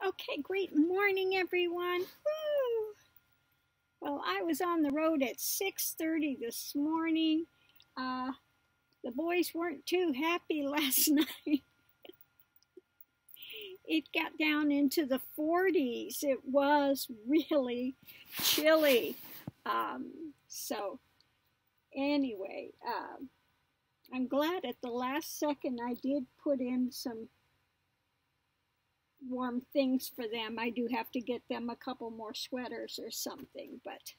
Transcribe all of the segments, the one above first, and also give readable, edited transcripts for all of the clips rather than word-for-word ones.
Okay, great morning, everyone. Woo! Well, I was on the road at 6:30 this morning. The boys weren't too happy last night. It got down into the 40s. It was really chilly. So anyway, I'm glad at the last second I did put in some warm things for them. I do have to get them a couple more sweaters or something, but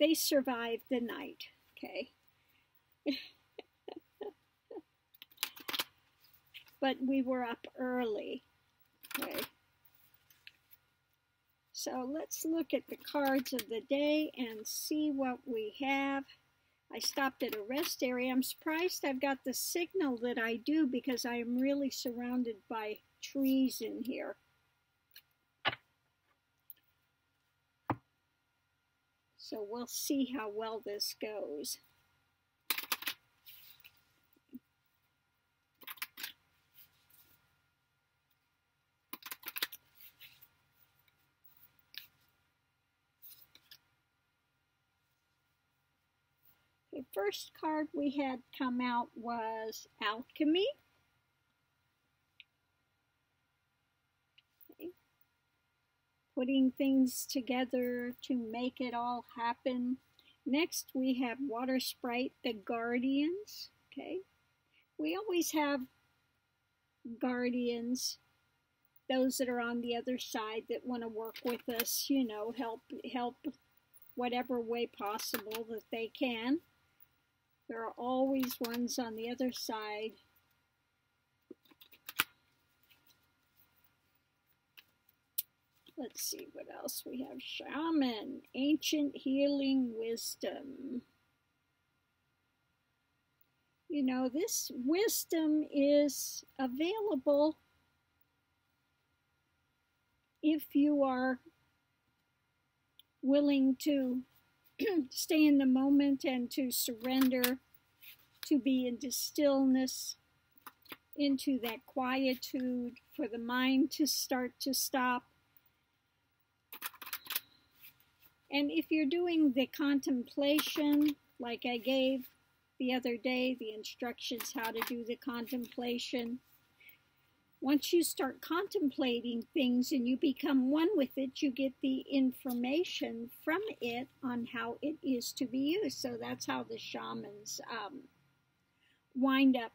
they survived the night, okay? But we were up early, okay? So let's look at the cards of the day and see what we have. I stopped at a rest area. I'm surprised I've got the signal that I do because I am really surrounded by trees in here. So we'll see how well this goes. The first card we had come out was Alchemy. Okay. Putting things together to make it all happen. Next we have Water Sprite, the Guardians. Okay. We always have guardians, those that are on the other side that want to work with us, you know, help whatever way possible that they can. There are always ones on the other side. Let's see what else we have. Shaman, ancient healing wisdom. You know, this wisdom is available if you are willing to stay in the moment and to surrender, to be into stillness, into that quietude, for the mind to start to stop. And if you're doing the contemplation, like I gave the other day, the instructions how to do the contemplation, once you start contemplating things and you become one with it, you get the information from it on how it is to be used. So that's how the shamans wind up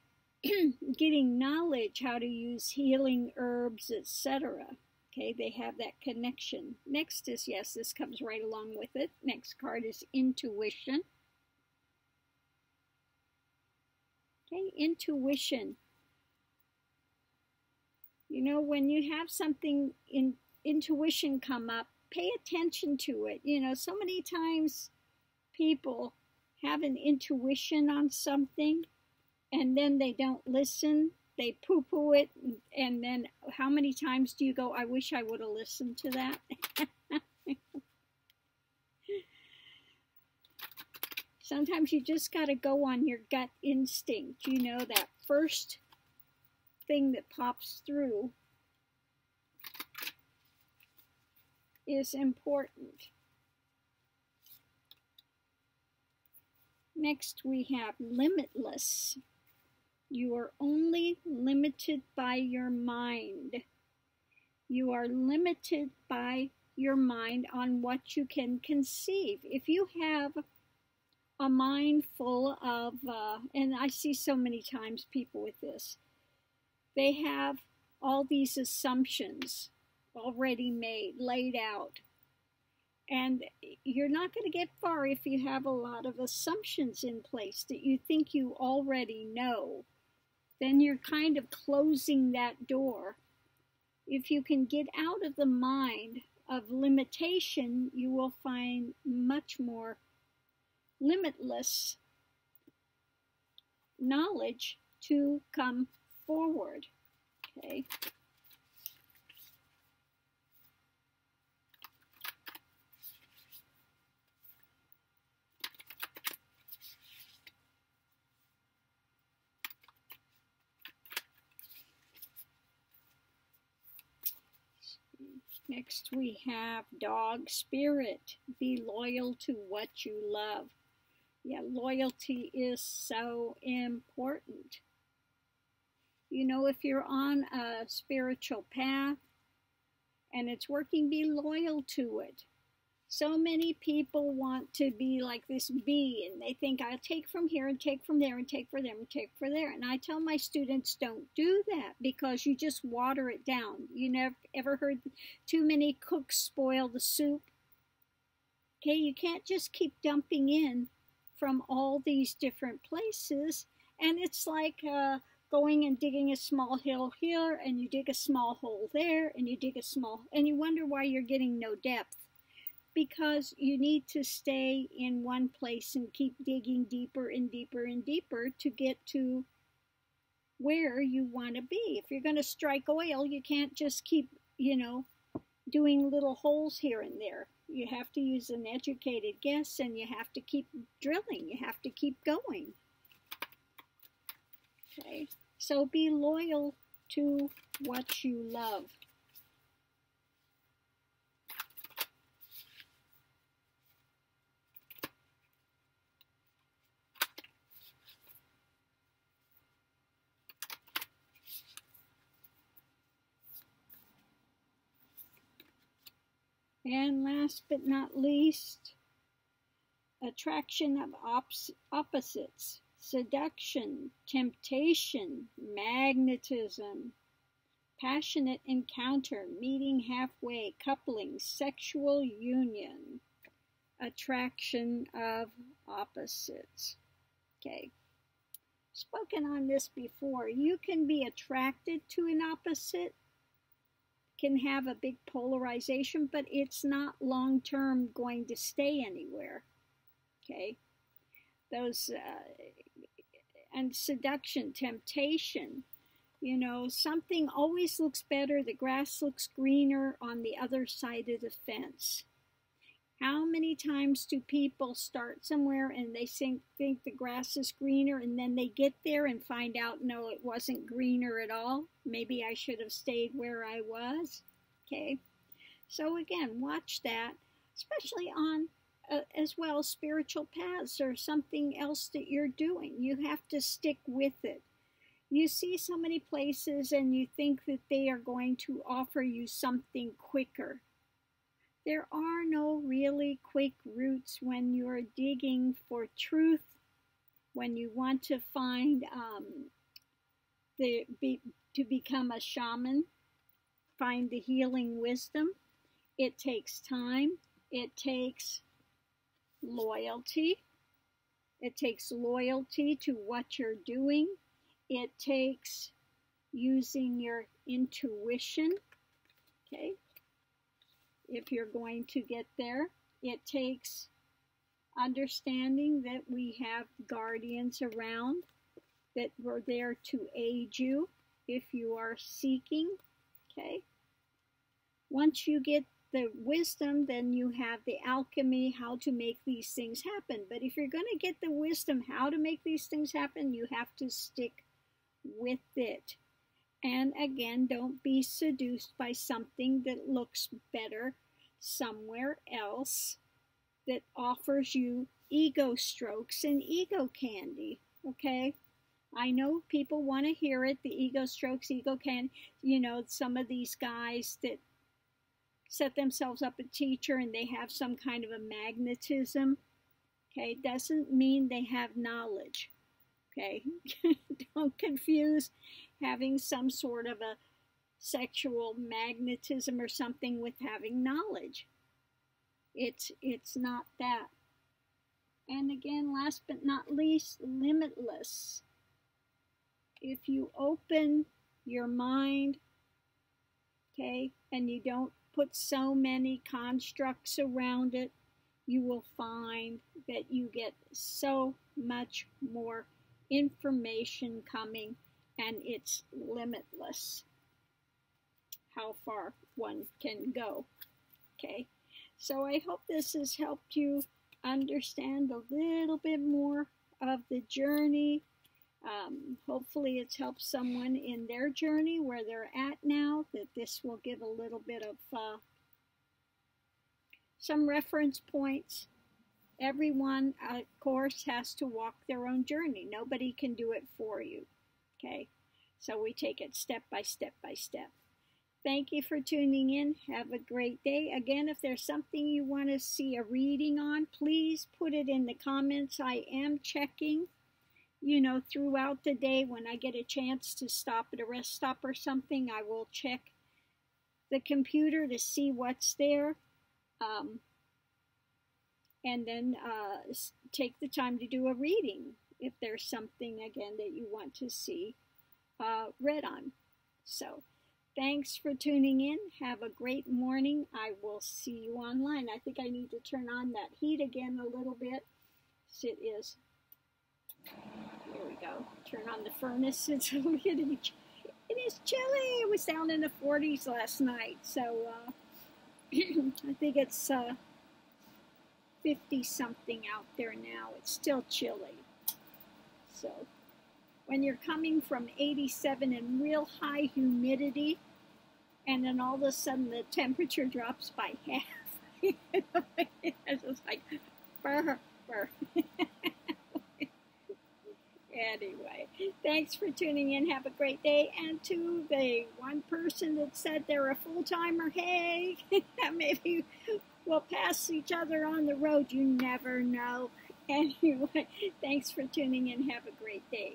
getting knowledge how to use healing herbs, etc. Okay, they have that connection. Next is, yes, this comes right along with it. Next card is intuition. Okay, intuition. You know, when you have something in intuition come up, pay attention to it. You know, so many times people have an intuition on something and then they don't listen. They poo-poo it, and then how many times do you go, I wish I would have listened to that? Sometimes you just got to go on your gut instinct. You know, that first thing that pops through is important. Next we have Limitless. You are only limited by your mind. You are limited by your mind on what you can conceive. If you have a mind full of, and I see so many times people with this, they have all these assumptions already made, laid out. And you're not going to get far if you have a lot of assumptions in place that you think you already know. Then you're kind of closing that door. If you can get out of the mind of limitation, you will find much more limitless knowledge to come forward. Okay. Next we have dog spirit. Be loyal to what you love. Yeah, loyalty is so important. You know, if you're on a spiritual path and it's working, be loyal to it. So many people want to be like this bee, and they think I'll take from here and take from there and take from there and take from there. And I tell my students, don't do that, because you just water it down. You never ever heard too many cooks spoil the soup? Okay, you can't just keep dumping in from all these different places. And it's like going and digging a small hill here, and you dig a small hole there, and you dig a small, and you wonder why you're getting no depth. Because you need to stay in one place and keep digging deeper and deeper and deeper to get to where you want to be. If you're going to strike oil, you can't just keep, doing little holes here and there. You have to use an educated guess, and you have to keep drilling. You have to keep going. Okay, so be loyal to what you love. And last but not least, attraction of opposites, seduction, temptation, magnetism, passionate encounter, meeting halfway, coupling, sexual union, attraction of opposites. Okay, spoken on this before. You can be attracted to an opposite, can have a big polarization, but it's not long-term going to stay anywhere. Okay, those and seduction, temptation, something always looks better. The grass looks greener on the other side of the fence. How many times do people start somewhere and they think the grass is greener, and then they get there and find out, no, it wasn't greener at all. Maybe I should have stayed where I was. Okay, so again, watch that, especially on as well spiritual paths or something else that you're doing. You have to stick with it. You see so many places and you think that they are going to offer you something quicker. There are no really quick routes when you're digging for truth, when you want to find to become a shaman, find the healing wisdom. It takes time. It takes loyalty. It takes loyalty to what you're doing. It takes using your intuition. Okay. If you're going to get there, it takes understanding that we have guardians around that were there to aid you if you are seeking. Okay. Once you get the wisdom, then you have the alchemy, how to make these things happen. But if you're going to get the wisdom how to make these things happen, you have to stick with it. And again, don't be seduced by something that looks better somewhere else that offers you ego strokes and ego candy. Okay? I know people want to hear it, the ego strokes, ego candy. Some of these guys that set themselves up a teacher and they have some kind of a magnetism. Okay? Doesn't mean they have knowledge. Okay? Don't confuse having some sort of a sexual magnetism or something with having knowledge. It's not that. And again, last but not least, limitless. If you open your mind, okay, and you don't put so many constructs around it, you will find that you get so much more information coming, and it's limitless how far one can go. Okay, so I hope this has helped you understand a little bit more of the journey. Hopefully it's helped someone in their journey where they're at now, that this will give a little bit of some reference points. Everyone, of course, has to walk their own journey. Nobody can do it for you. Okay? So we take it step by step by step. Thank you for tuning in. Have a great day. Again, if there's something you want to see a reading on, please put it in the comments. I am checking, throughout the day. When I get a chance to stop at a rest stop or something, I will check the computer to see what's there. And then take the time to do a reading if there's something, again, that you want to see read on. So, thanks for tuning in. Have a great morning. I will see you online. I think I need to turn on that heat again a little bit. It is, here we go. Turn on the furnace. It's it is chilly. It was down in the 40s last night. So I think it's 50 something out there now. It's still chilly. So when you're coming from 87 and real high humidity, and then all of a sudden the temperature drops by half, it's just like, brr, brr. Anyway, thanks for tuning in. Have a great day. And to the one person that said they're a full-timer, hey, maybe we'll pass each other on the road. You never know. Anyway, thanks for tuning in. Have a great day.